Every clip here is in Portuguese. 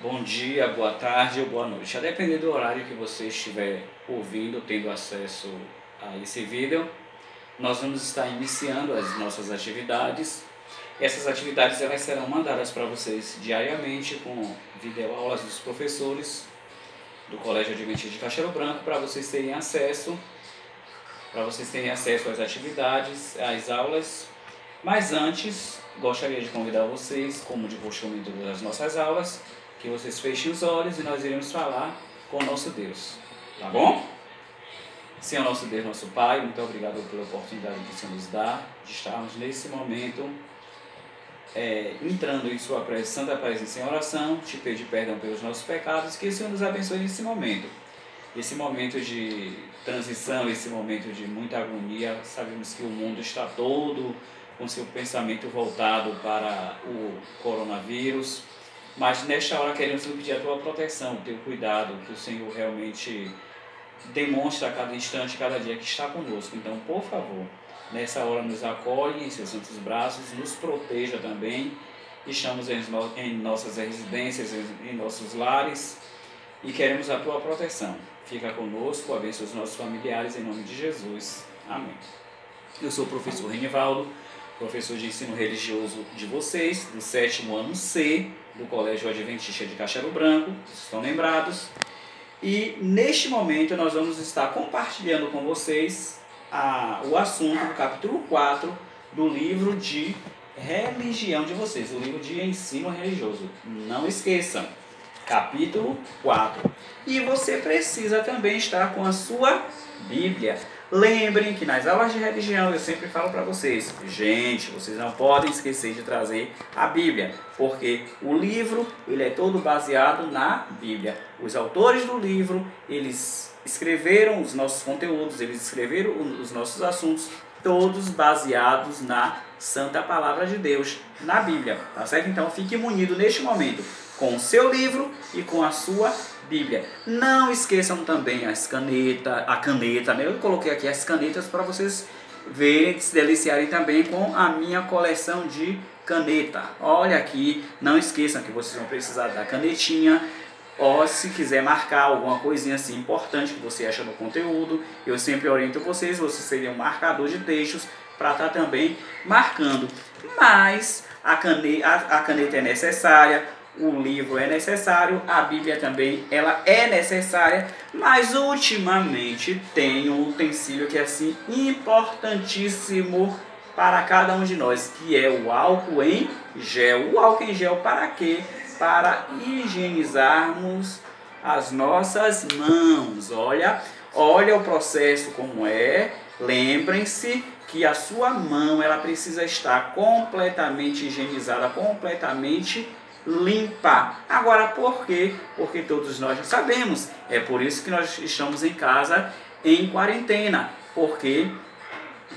Bom dia, boa tarde ou boa noite. A depender do horário que você estiver ouvindo, tendo acesso a esse vídeo, nós vamos estar iniciando as nossas atividades. Essas atividades elas serão mandadas para vocês diariamente com videoaulas dos professores do Colégio Adventista de Castelo Branco para vocês terem acesso às atividades, às aulas. Mas antes, gostaria de convidar vocês, como de costume em todas as nossas aulas, que vocês fechem os olhos e nós iremos falar com o nosso Deus. Tá bom? Senhor nosso Deus, nosso Pai, muito obrigado pela oportunidade que o Senhor nos dá de estarmos nesse momento entrando em Sua santa presença em oração, te pedir perdão pelos nossos pecados, que o Senhor nos abençoe nesse momento. Esse momento de transição, esse momento de muita agonia, sabemos que o mundo está todo com seu pensamento voltado para o coronavírus, mas nesta hora queremos pedir a Tua proteção, o Teu cuidado, que o Senhor realmente demonstra a cada instante, cada dia que está conosco. Então, por favor, nessa hora nos acolhe em Seus santos braços, nos proteja também. Estamos em nossas residências, em nossos lares e queremos a Tua proteção. Fica conosco, abençoa os nossos familiares em nome de Jesus. Amém. Eu sou o professor Renivaldo, professor de ensino religioso de vocês, do 7º ano C, do Colégio Adventista de Castelo Branco, vocês estão lembrados. E neste momento nós vamos estar compartilhando com vocês o assunto do capítulo 4 do livro de religião de vocês, o livro de ensino religioso. Não esqueçam, capítulo 4. E você precisa também estar com a sua Bíblia. Lembrem que nas aulas de religião eu sempre falo para vocês, gente, vocês não podem esquecer de trazer a Bíblia, porque o livro ele é todo baseado na Bíblia. Os autores do livro, eles escreveram os nossos conteúdos, eles escreveram os nossos assuntos, todos baseados na Santa Palavra de Deus, na Bíblia, tá certo? Então fique munido neste momento com o seu livro e com a sua Bíblia. Não esqueçam também a caneta, né? Eu coloquei aqui as canetas para vocês verem, se deliciarem também com a minha coleção de caneta. Olha aqui, não esqueçam que vocês vão precisar da canetinha, ou se quiser marcar alguma coisinha assim importante que você acha no conteúdo, eu sempre oriento vocês seriam um marcador de textos para estar também marcando. Mas a caneta é necessária, o livro é necessário, a Bíblia também ela é necessária, mas ultimamente tem um utensílio que é assim importantíssimo para cada um de nós, que é o álcool em gel. O álcool em gel para quê? Para higienizarmos as nossas mãos. Olha o processo como é. Lembrem-se que a sua mão ela precisa estar completamente higienizada, completamente limpa. Agora por quê? Porque todos nós já sabemos. É por isso que nós estamos em casa em quarentena, porque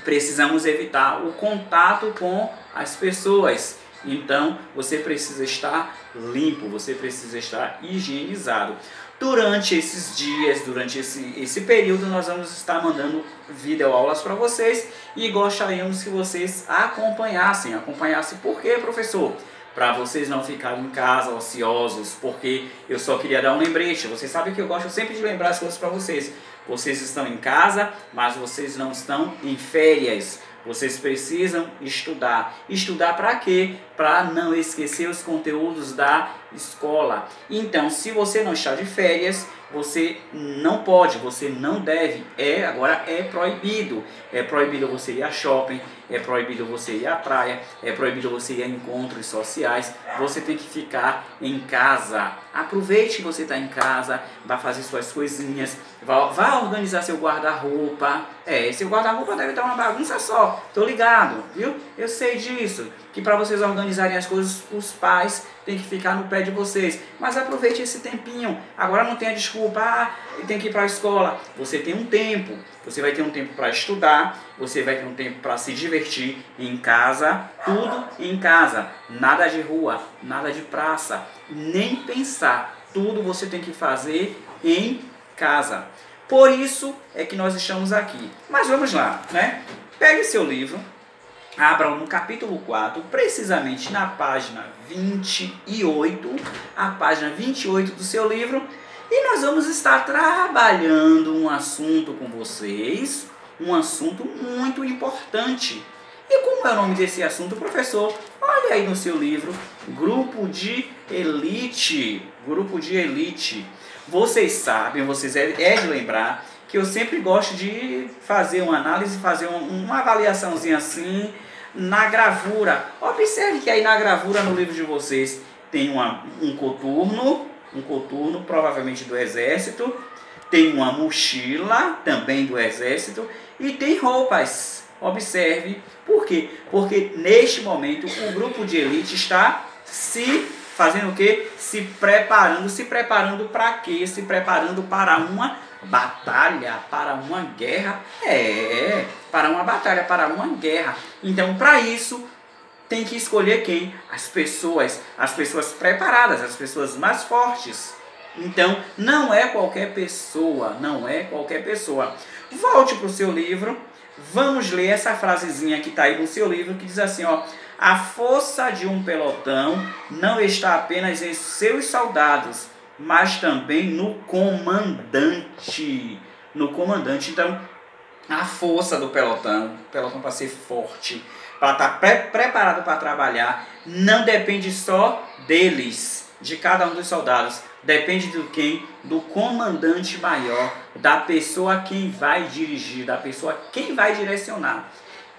precisamos evitar o contato com as pessoas. Então você precisa estar limpo, você precisa estar higienizado. Durante esses dias, durante esse período, nós vamos estar mandando videoaulas para vocês e gostaríamos que vocês acompanhassem. Acompanhassem por quê, professor? Para vocês não ficarem em casa ociosos, porque eu só queria dar um lembrete. Vocês sabem que eu gosto sempre de lembrar as coisas para vocês. Vocês estão em casa, mas vocês não estão em férias. Vocês precisam estudar. Estudar para quê? Para não esquecer os conteúdos da escola. Então, se você não está de férias, você não pode, você não deve. Agora é proibido. É proibido você ir a shopping, é proibido você ir à praia, é proibido você ir a encontros sociais. Você tem que ficar em casa. Aproveite que você está em casa, vá fazer suas coisinhas, vá organizar seu guarda-roupa. Seu guarda-roupa deve estar uma bagunça só, tô ligado, viu? Eu sei disso, que para vocês organizarem as coisas, os pais têm que ficar no pé de vocês. Mas aproveite esse tempinho. Agora não tenha desculpa, tem que ir para a escola. Você tem um tempo. Você vai ter um tempo para estudar, você vai ter um tempo para se divertir em casa, tudo em casa. Nada de rua, nada de praça, nem pensar. Tudo você tem que fazer em casa. Por isso é que nós estamos aqui. Mas vamos lá, né? Pegue seu livro, Abram no capítulo 4, precisamente na página 28, a página 28 do seu livro, e nós vamos estar trabalhando um assunto com vocês, um assunto muito importante. E como é o nome desse assunto, professor? Olha aí no seu livro, Grupo de Elite. Grupo de Elite. Vocês sabem, vocês é de lembrar que eu sempre gosto de fazer uma análise, fazer uma avaliaçãozinha assim na gravura. Observe que aí na gravura no livro de vocês tem um coturno provavelmente do exército, tem uma mochila também do exército e tem roupas. Observe, por quê? Porque neste momento o grupo de elite está fazendo o quê? Se preparando para quê? Se preparando para uma batalha, para uma guerra. Para uma batalha, para uma guerra. Então, para isso, tem que escolher quem? As pessoas preparadas, as pessoas mais fortes. Então, não é qualquer pessoa, Volte para o seu livro, vamos ler essa frasezinha que está aí no seu livro, que diz assim, ó: a força de um pelotão não está apenas em seus soldados, mas também no comandante. Então, a força do pelotão para ser forte, para estar preparado para trabalhar, não depende só deles, de cada um dos soldados. Depende de quem? Do comandante maior, da pessoa quem vai dirigir, da pessoa quem vai direcionar.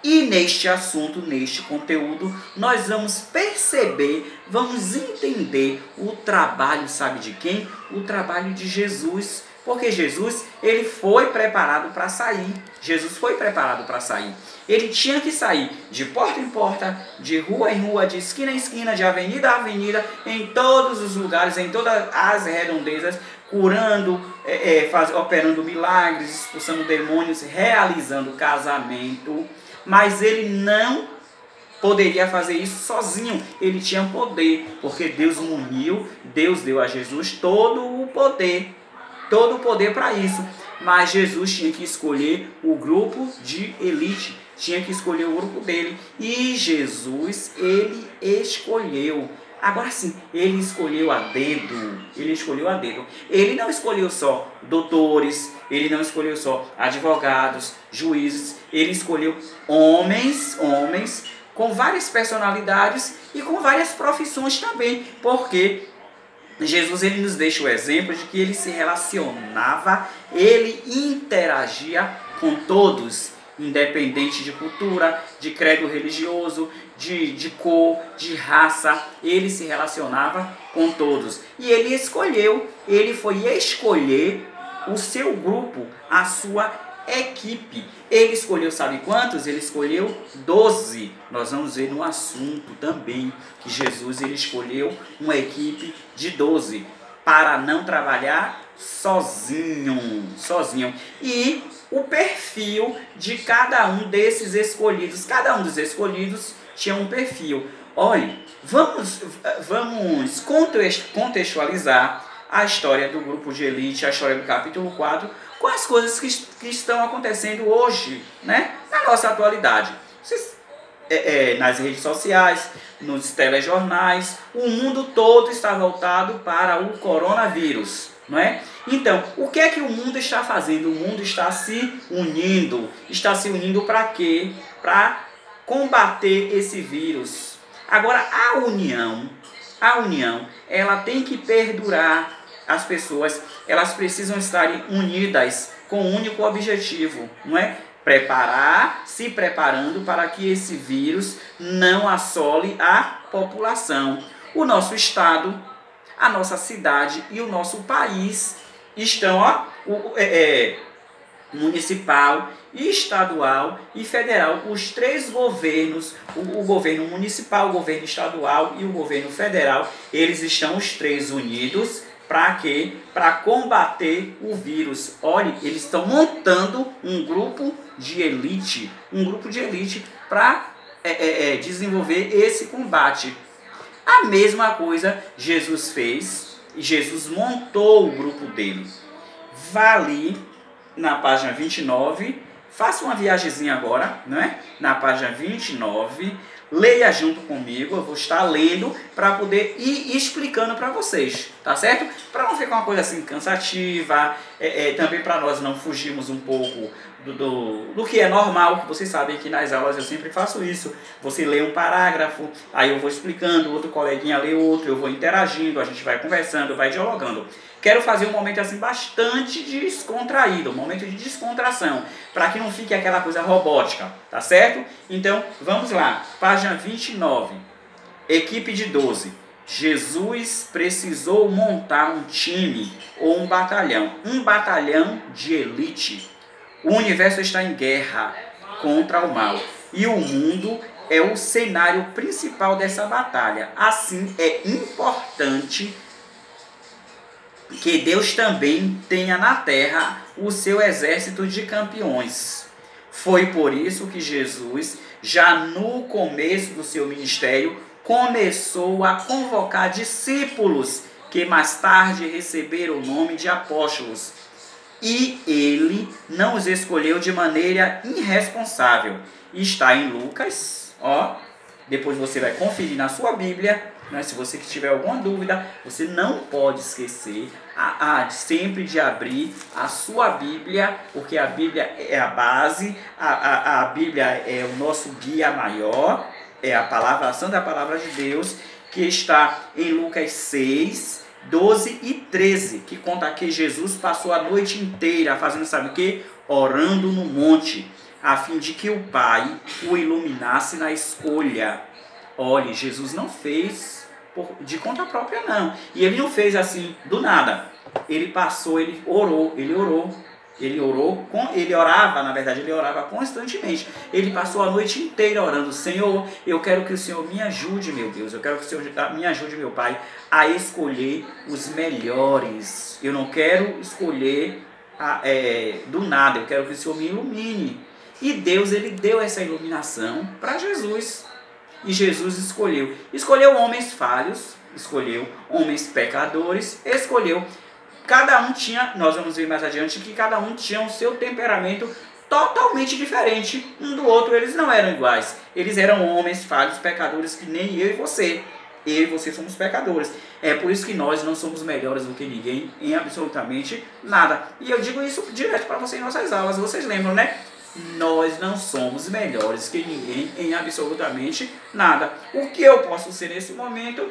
E neste assunto, neste conteúdo, nós vamos perceber, vamos entender o trabalho, sabe de quem? O trabalho de Jesus. Porque Jesus, ele foi preparado para sair. Ele tinha que sair de porta em porta, de rua em rua, de esquina em esquina, de avenida a avenida, em todos os lugares, em todas as redondezas, curando, operando milagres, expulsando demônios, realizando casamento. Mas ele não poderia fazer isso sozinho. Ele tinha poder, porque Deus o uniu, Deus deu a Jesus todo o poder para isso. Mas Jesus tinha que escolher o grupo de elite, tinha que escolher o grupo dele. E Jesus, ele escolheu. Agora sim, ele escolheu a dedo. Ele não escolheu só doutores, ele não escolheu só advogados, juízes. Ele escolheu homens com várias personalidades e com várias profissões também. Porque Jesus, ele nos deixa o exemplo de que ele se relacionava, ele interagia com todos, independente de cultura, de credo religioso, de cor, de raça. Ele se relacionava com todos. E ele foi escolher o seu grupo, a sua equipe. Ele escolheu, sabe quantos? Ele escolheu 12. Nós vamos ver no assunto também que Jesus, ele escolheu uma equipe de 12 para não trabalhar sozinho. E o perfil de cada um desses escolhidos, cada um dos escolhidos tinha um perfil. Olha, vamos contextualizar a história do grupo de elite, a história do capítulo 4, com as coisas que estão acontecendo hoje, né? Na nossa atualidade. Nas redes sociais, nos telejornais, o mundo todo está voltado para o coronavírus, não é? Então, o que é que o mundo está fazendo? O mundo está se unindo. Está se unindo para quê? Para combater esse vírus. Agora, a união, ela tem que perdurar. As pessoas, elas precisam estar unidas com um único objetivo, não é? Se preparando para que esse vírus não assole a população. O nosso estado, a nossa cidade e o nosso país estão, municipal, estadual e federal, os três governos, o governo municipal, o governo estadual e o governo federal, eles estão os três unidos. Para quê? Para combater o vírus. Olha, eles estão montando um grupo de elite para desenvolver esse combate. A mesma coisa Jesus fez, e Jesus montou o grupo dele. Vá ali na página 29, faça uma viagemzinha agora, né? Na página 29. Leia junto comigo, eu vou estar lendo para poder ir explicando para vocês, tá certo? Para não ficar uma coisa assim cansativa, também para nós não fugirmos um pouco do que é normal, que vocês sabem que nas aulas eu sempre faço isso. Você lê um parágrafo, aí eu vou explicando, outro coleguinha lê outro, eu vou interagindo, a gente vai conversando, vai dialogando. Quero fazer um momento assim bastante descontraído, um momento de descontração, para que não fique aquela coisa robótica, tá certo? Então, vamos lá, página 29, equipe de 12. Jesus precisou montar um time ou um batalhão de elite. O universo está em guerra contra o mal e o mundo é o cenário principal dessa batalha. Assim, é importante que Deus também tenha na terra o seu exército de campeões. Foi por isso que Jesus, já no começo do seu ministério, começou a convocar discípulos que mais tarde receberam o nome de apóstolos. E ele não os escolheu de maneira irresponsável. Está em Lucas, ó. Depois você vai conferir na sua Bíblia, né? Se você tiver alguma dúvida, você não pode esquecer sempre de abrir a sua Bíblia, porque a Bíblia é a base, a Bíblia é o nosso guia maior, é a palavra, a santa palavra de Deus, que está em Lucas 6, 12 e 13, que conta que Jesus passou a noite inteira fazendo, sabe o quê? Orando no monte, a fim de que o Pai o iluminasse na escolha. Olhe, Jesus não fez de conta própria, não. E ele não fez assim, do nada. Ele passou, ele orava constantemente. Ele passou a noite inteira orando: Senhor, eu quero que o Senhor me ajude, meu Deus. Eu quero que o Senhor me ajude, meu Pai, a escolher os melhores. Eu não quero escolher do nada. Eu quero que o Senhor me ilumine. E Deus, ele deu essa iluminação para Jesus. E Jesus escolheu homens falhos, escolheu homens pecadores, escolheu. Cada um tinha, nós vamos ver mais adiante, que cada um tinha o seu temperamento totalmente diferente um do outro. Eles não eram iguais. Eles eram homens falhos, pecadores, que nem eu e você. Eu e você somos pecadores. É por isso que nós não somos melhores do que ninguém em absolutamente nada. E eu digo isso direto para vocês em nossas aulas. Vocês lembram, né? Nós não somos melhores que ninguém em absolutamente nada. O que eu posso ser nesse momento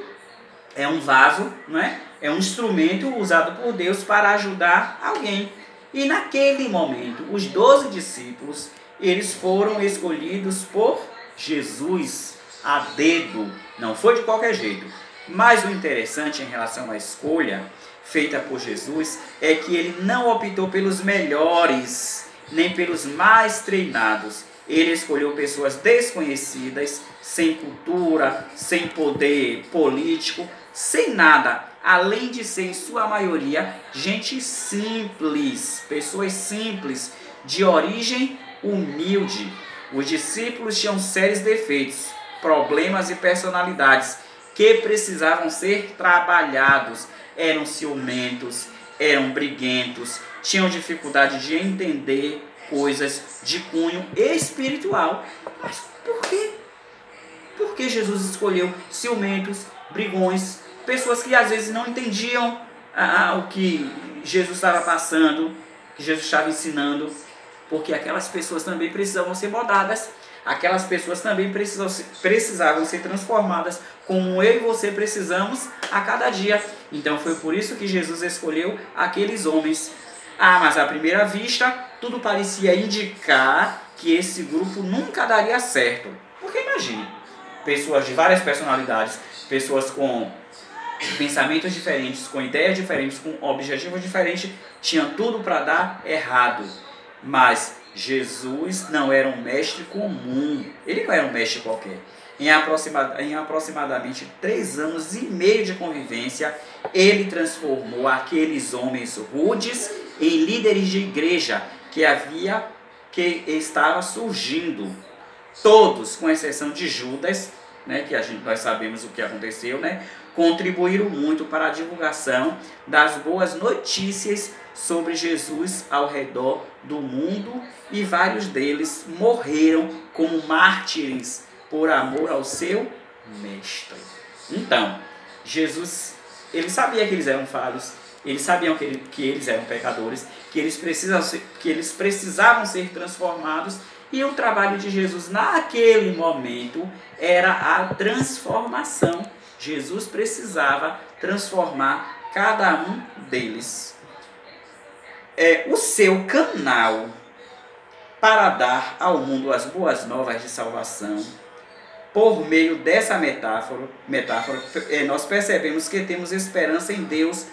é um vaso, não é? É um instrumento usado por Deus para ajudar alguém. E naquele momento, os 12 discípulos, eles foram escolhidos por Jesus a dedo. Não foi de qualquer jeito. Mas o interessante em relação à escolha feita por Jesus é que ele não optou pelos melhores, nem pelos mais treinados. Ele escolheu pessoas desconhecidas, sem cultura, sem poder político, sem nada, além de ser, em sua maioria, gente simples, pessoas simples, de origem humilde. Os discípulos tinham sérios defeitos, problemas e personalidades que precisavam ser trabalhados. Eram ciumentos, eram briguentos, tinham dificuldade de entender coisas de cunho espiritual. Mas por quê? Por que Jesus escolheu ciumentos, brigões, pessoas que às vezes não entendiam o que Jesus estava passando, que Jesus estava ensinando? Porque aquelas pessoas também precisavam ser mudadas, aquelas pessoas também precisavam ser transformadas, como eu e você precisamos a cada dia. Então foi por isso que Jesus escolheu aqueles homens. Mas à primeira vista, tudo parecia indicar que esse grupo nunca daria certo. Porque imagine, pessoas de várias personalidades, pessoas com pensamentos diferentes, com ideias diferentes, com objetivos diferentes, tinham tudo para dar errado. Mas Jesus não era um mestre comum, ele não era um mestre qualquer. Em aproximadamente 3 anos e meio de convivência, ele transformou aqueles homens rudes em líderes de igreja que estava surgindo. Todos, com exceção de Judas, né, que nós sabemos o que aconteceu, né? contribuíram muito para a divulgação das boas notícias sobre Jesus ao redor do mundo, e vários deles morreram como mártires por amor ao seu mestre. Então, Jesus, ele sabia que eles eram falhos, eles sabiam que eles eram pecadores, que eles precisavam ser transformados, e o trabalho de Jesus naquele momento era a transformação. Jesus precisava transformar cada um deles. O seu canal para dar ao mundo as boas novas de salvação, por meio dessa metáfora, nós percebemos que temos esperança em Deus,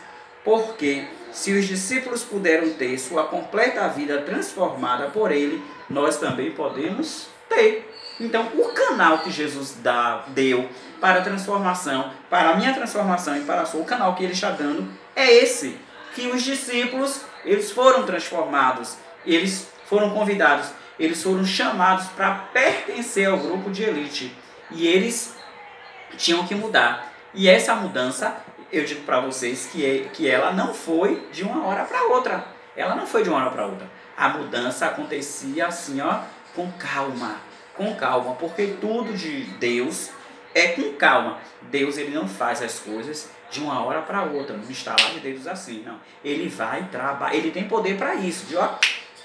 porque se os discípulos puderam ter sua completa vida transformada por Ele, nós também podemos ter. Então, o canal que Jesus deu para a transformação, para a minha transformação e para a sua, o canal que Ele está dando é esse, que os discípulos, eles foram transformados, eles foram convidados, eles foram chamados para pertencer ao grupo de elite, e eles tinham que mudar. E essa mudança, eu digo para vocês que ela não foi de uma hora para outra. Ela não foi de uma hora para outra. A mudança acontecia assim, com calma, porque tudo de Deus é com calma. Deus, ele não faz as coisas de uma hora para outra, não instalar de dedos assim, não. Ele vai trabalhar, ele tem poder para isso,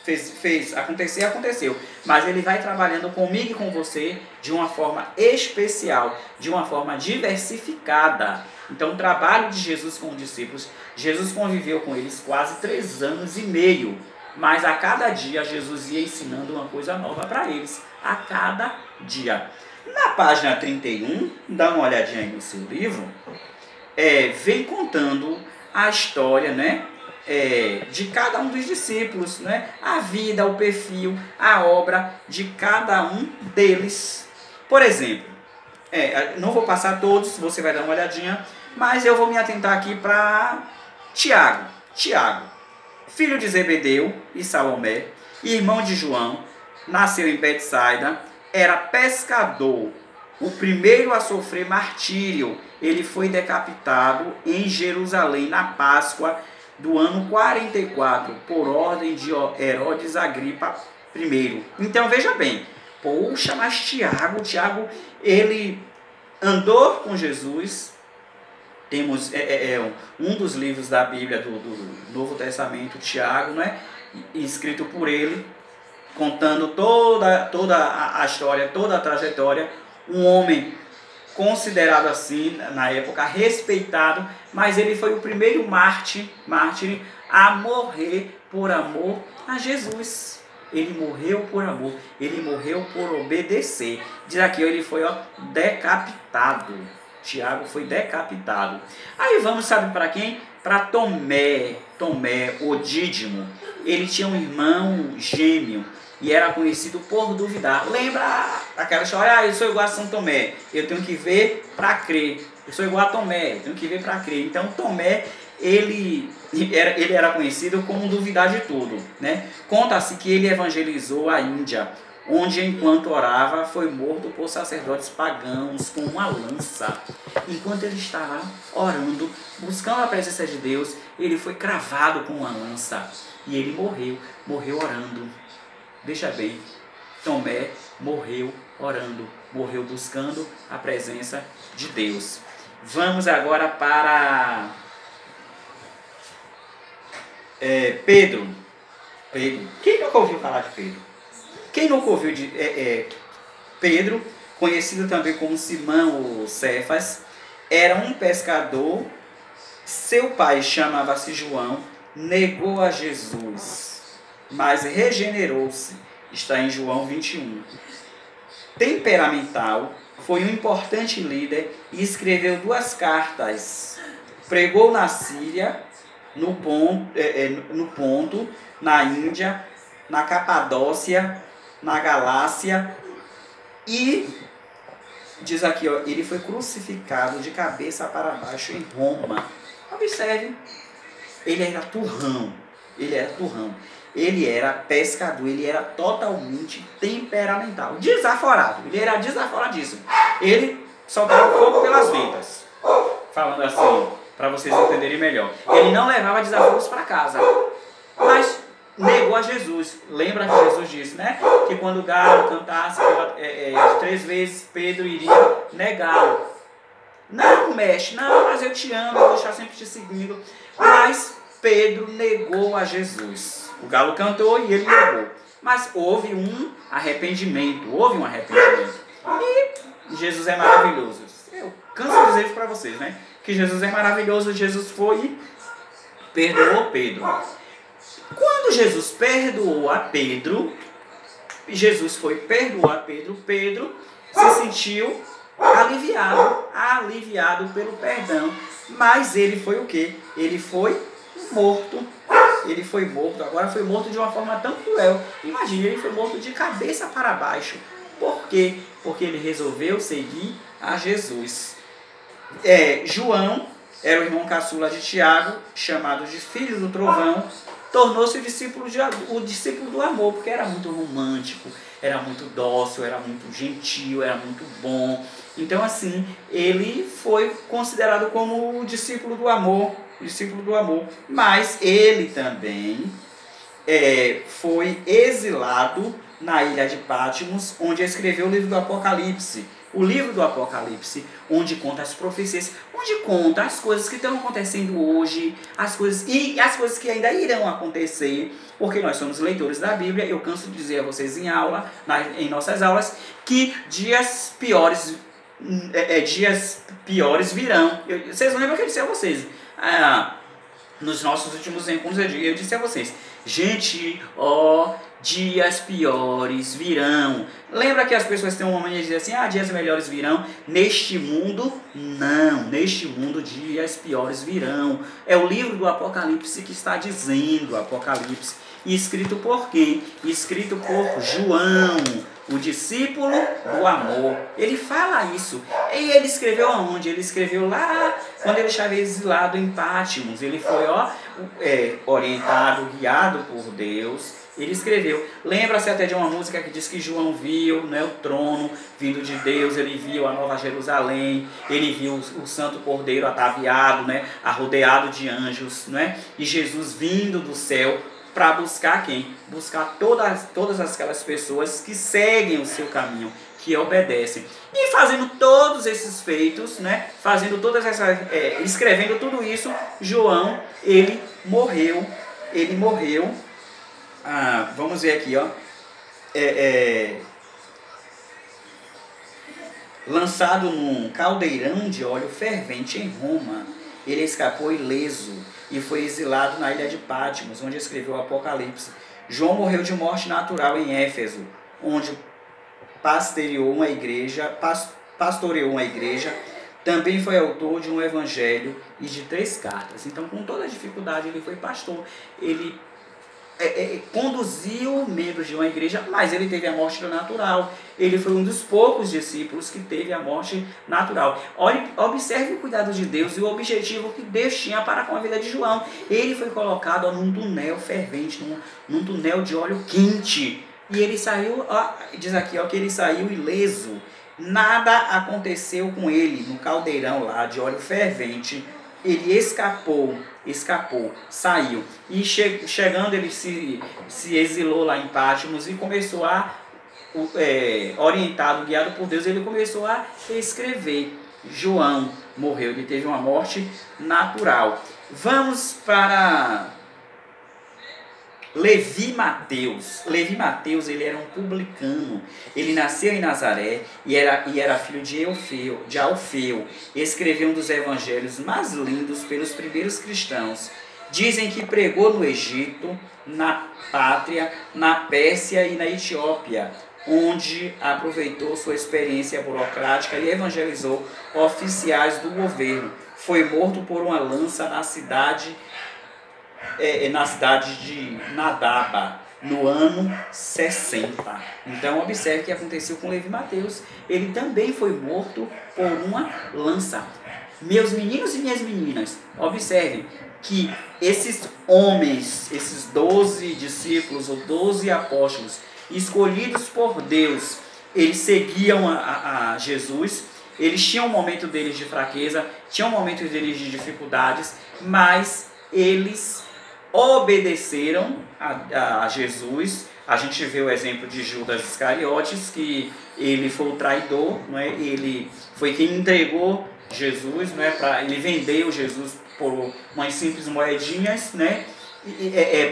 fez acontecer, aconteceu. Mas ele vai trabalhando comigo e com você de uma forma especial, de uma forma diversificada. Então, o trabalho de Jesus com os discípulos, Jesus conviveu com eles quase 3 anos e meio. Mas a cada dia, Jesus ia ensinando uma coisa nova para eles. A cada dia. Na página 31, dá uma olhadinha aí no seu livro, vem contando a história, né? De cada um dos discípulos, né? A vida, o perfil, a obra de cada um deles. Por exemplo, não vou passar todos, você vai dar uma olhadinha, mas eu vou me atentar aqui para Tiago, filho de Zebedeu e Salomé, irmão de João, nasceu em Betsaida, era pescador, o primeiro a sofrer martírio. Ele foi decapitado em Jerusalém na Páscoa do ano 44, por ordem de Herodes Agripa I. Então veja bem, poxa, mas Tiago, ele andou com Jesus. Temos um dos livros da Bíblia do Novo Testamento, Tiago, né? Escrito por ele, contando toda a história, toda a trajetória. Um homem considerado assim, na época, respeitado, mas ele foi o primeiro mártir a morrer por amor a Jesus. Ele morreu por amor, ele morreu por obedecer. Diz aqui, ele foi decapitado. Tiago foi decapitado. Aí vamos, sabe para quem? Para Tomé, o Dídimo. Ele tinha um irmão gêmeo e era conhecido por duvidar. Lembra aquela história? Eu sou igual a São Tomé, eu tenho que ver para crer. Eu sou igual a Tomé, eu tenho que ver para crer. Então Tomé, ele era conhecido como duvidar de tudo, né? Conta-se que ele evangelizou a Índia, onde enquanto orava foi morto por sacerdotes pagãos com uma lança. Enquanto ele estava orando, buscando a presença de Deus, ele foi cravado com uma lança e ele morreu orando. Veja bem, Tomé morreu orando, morreu buscando a presença de Deus. Vamos agora para Pedro. Quem nunca ouviu falar de Pedro? Quem nunca ouviu de Pedro, conhecido também como Simão ou Cefas, era um pescador. Seu pai chamava-se João, negou a Jesus, mas regenerou-se. Está em João 21. Temperamental, foi um importante líder e escreveu 2 cartas. Pregou na Síria, no Ponto, na Índia, na Capadócia, na Galácia, e diz aqui, ele foi crucificado de cabeça para baixo em Roma. Observe, ele era turrão, ele era pescador, ele era totalmente temperamental, desaforado, ele era desaforadíssimo, ele soltava fogo pelas ventas, falando assim, para vocês entenderem melhor. Ele não levava desafios para casa, mas negou a Jesus. Lembra que Jesus disse, né? Que quando o galo cantasse 3 vezes, Pedro iria negá-lo. Não, mestre, não, mas eu te amo, eu vou estar sempre te seguindo. Mas Pedro negou a Jesus. O galo cantou e ele negou. Mas houve um arrependimento, E Jesus é maravilhoso. Eu canso de dizer isso para vocês, né? Que Jesus é maravilhoso, Jesus foi e perdoou Pedro. Quando Jesus perdoou a Pedro, Pedro se sentiu aliviado pelo perdão. Mas ele foi o quê? Ele foi morto. Agora foi morto de uma forma tão cruel. Imagina, ele foi morto de cabeça para baixo. Por quê? Porque ele resolveu seguir a Jesus. João era o irmão caçula de Tiago, chamado de filho do trovão, tornou-se o discípulo do amor, porque era muito romântico, era muito dócil, era muito gentil, era muito bom. Então assim, ele foi considerado como o discípulo do amor, mas ele também foi exilado na ilha de Patmos, onde escreveu o livro do Apocalipse. O livro do Apocalipse, onde conta as profecias, onde conta as coisas que estão acontecendo hoje, as coisas que ainda irão acontecer, porque nós somos leitores da Bíblia. Eu canso de dizer a vocês em nossas aulas, que dias piores virão. Vocês lembram que eu disse a vocês? Nos nossos últimos encontros eu disse a vocês, gente, dias piores virão. Lembra que as pessoas têm uma mania de dizer assim, dias melhores virão? Neste mundo, não. Neste mundo, dias piores virão. É o livro do Apocalipse que está dizendo, Apocalipse. E escrito por quem? Escrito por João, o discípulo do amor. Ele fala isso. E ele escreveu aonde? Ele escreveu lá, quando ele estava exilado em Patmos. Ele foi orientado, guiado por Deus. Ele escreveu. Lembra-se até de uma música que diz que João viu, né, o trono vindo de Deus, ele viu a Nova Jerusalém, ele viu o Santo Cordeiro ataviado, né, arrodeado de anjos, né, e Jesus vindo do céu para buscar quem? Buscar todas aquelas pessoas que seguem o seu caminho, que obedecem. E fazendo todos esses feitos, né, escrevendo tudo isso, João, ele morreu. Vamos ver aqui, lançado num caldeirão de óleo fervente em Roma. Ele escapou ileso e foi exilado na ilha de Patmos, onde escreveu o Apocalipse. João morreu de morte natural em Éfeso, onde pastoreou uma igreja. Também foi autor de um evangelho e de 3 cartas. Então, com toda a dificuldade, ele foi pastor. Ele conduziu membros de uma igreja, mas ele teve a morte natural. Ele foi um dos poucos discípulos que teve a morte natural. Observe o cuidado de Deus e o objetivo que Deus tinha para com a vida de João. Ele foi colocado num túnel fervente, num túnel de óleo quente. E ele saiu, diz aqui que ele saiu ileso. Nada aconteceu com ele no caldeirão lá de óleo fervente. Ele escapou, saiu. E chegando, ele se exilou lá em Patmos e começou orientado, guiado por Deus, ele começou a escrever. João morreu, ele teve uma morte natural. Vamos para Levi Mateus. Levi Mateus, ele era um publicano. Ele nasceu em Nazaré e era filho de Alfeu. Escreveu um dos evangelhos mais lindos pelos primeiros cristãos. Dizem que pregou no Egito, na Pátria, na Pérsia e na Etiópia, onde aproveitou sua experiência burocrática e evangelizou oficiais do governo. Foi morto por uma lança na cidade de Nadaba, no ano 60. Então observe o que aconteceu com Levi Mateus. Ele também foi morto por uma lança. Meus meninos e minhas meninas, observem que esses homens, esses 12 discípulos ou 12 apóstolos escolhidos por Deus, eles seguiam a Jesus, eles tinham um momento deles de fraqueza, tinham momentos deles de dificuldades, mas eles obedeceram a Jesus. A gente vê o exemplo de Judas Iscariotes, que ele foi o traidor, não é? Ele foi quem entregou Jesus, não é? Ele vendeu Jesus por umas simples moedinhas, né?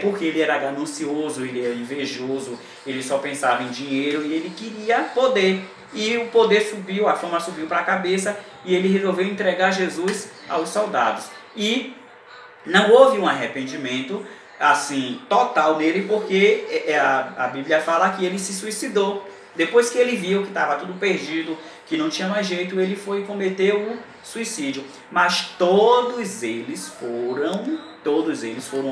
Porque ele era ganancioso, ele era invejoso, ele só pensava em dinheiro e ele queria poder. E o poder subiu, a fama subiu para a cabeça e ele resolveu entregar Jesus aos soldados. E não houve um arrependimento assim total nele, porque a Bíblia fala que ele se suicidou. Depois que ele viu que estava tudo perdido, que não tinha mais jeito, ele foi cometer o suicídio. Mas todos eles foram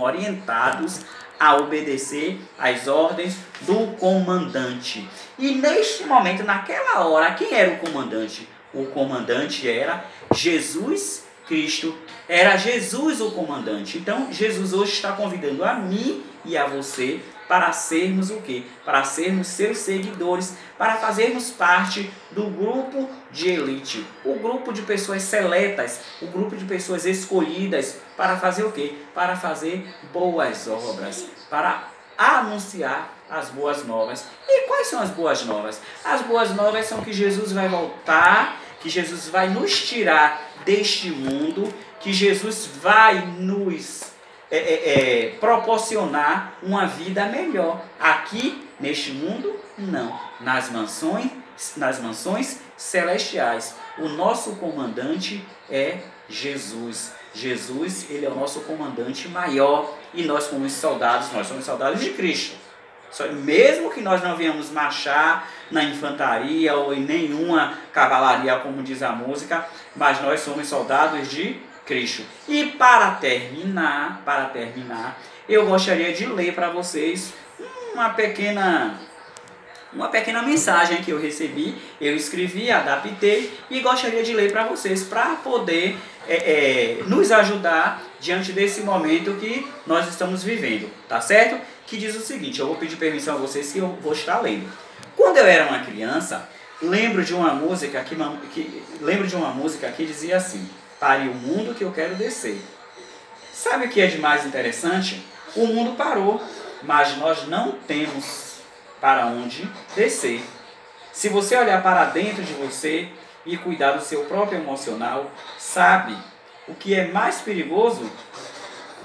orientados a obedecer às ordens do comandante. E neste momento, naquela hora, quem era o comandante? O comandante era Jesus Cristo. Era Jesus o comandante. Então, Jesus hoje está convidando a mim e a você para sermos o quê? Para sermos seus seguidores, para fazermos parte do grupo de elite, o grupo de pessoas seletas, o grupo de pessoas escolhidas, para fazer o quê? Para fazer boas obras, para anunciar as boas novas. E quais são as boas novas? As boas novas são que Jesus vai voltar, que Jesus vai nos tirar deste mundo, que Jesus vai nos proporcionar uma vida melhor. Aqui, neste mundo, não. Nas mansões celestiais. O nosso comandante é Jesus. Jesus, ele é o nosso comandante maior. E nós, como soldados, nós somos soldados de Cristo. Mesmo que nós não venhamos marchar na infantaria ou em nenhuma cavalaria, como diz a música, mas nós somos soldados de Cristo. E para terminar, eu gostaria de ler para vocês uma pequena mensagem que eu recebi, eu escrevi, adaptei e gostaria de ler para vocês, para poder nos ajudar diante desse momento que nós estamos vivendo, tá certo? Que diz o seguinte, eu vou pedir permissão a vocês que eu vou estar lendo. Quando eu era uma criança, lembro de uma música que dizia assim: pare o mundo que eu quero descer. Sabe o que é de mais interessante? O mundo parou, mas nós não temos para onde descer. Se você olhar para dentro de você e cuidar do seu próprio emocional, sabe o que é mais perigoso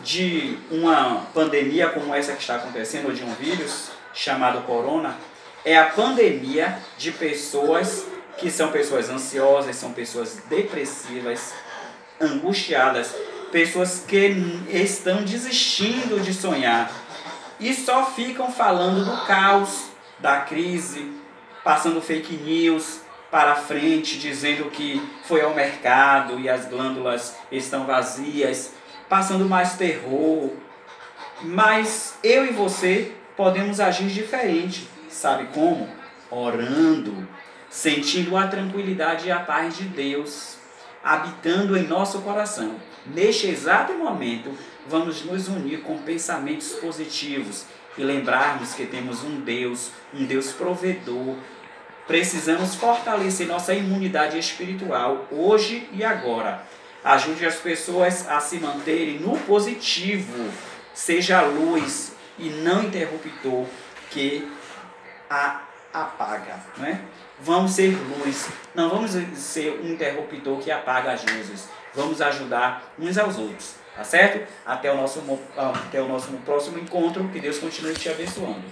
de uma pandemia como essa que está acontecendo, ou de um vírus chamado corona? É a pandemia de pessoas que são pessoas ansiosas, são pessoas depressivas, angustiadas, pessoas que estão desistindo de sonhar e só ficam falando do caos, da crise, passando fake news para frente, dizendo que foi ao mercado e as glândulas estão vazias, passando mais terror. Mas eu e você podemos agir diferente. Sabe como? Orando, sentindo a tranquilidade e a paz de Deus habitando em nosso coração. Neste exato momento, vamos nos unir com pensamentos positivos e lembrarmos que temos um Deus provedor. Precisamos fortalecer nossa imunidade espiritual hoje e agora. Ajude as pessoas a se manterem no positivo. Seja a luz e não interruptor que a apaga, não é? Vamos ser luz, não vamos ser um interruptor que apaga as luzes. Vamos ajudar uns aos outros, tá certo? Até o nosso próximo encontro, que Deus continue te abençoando.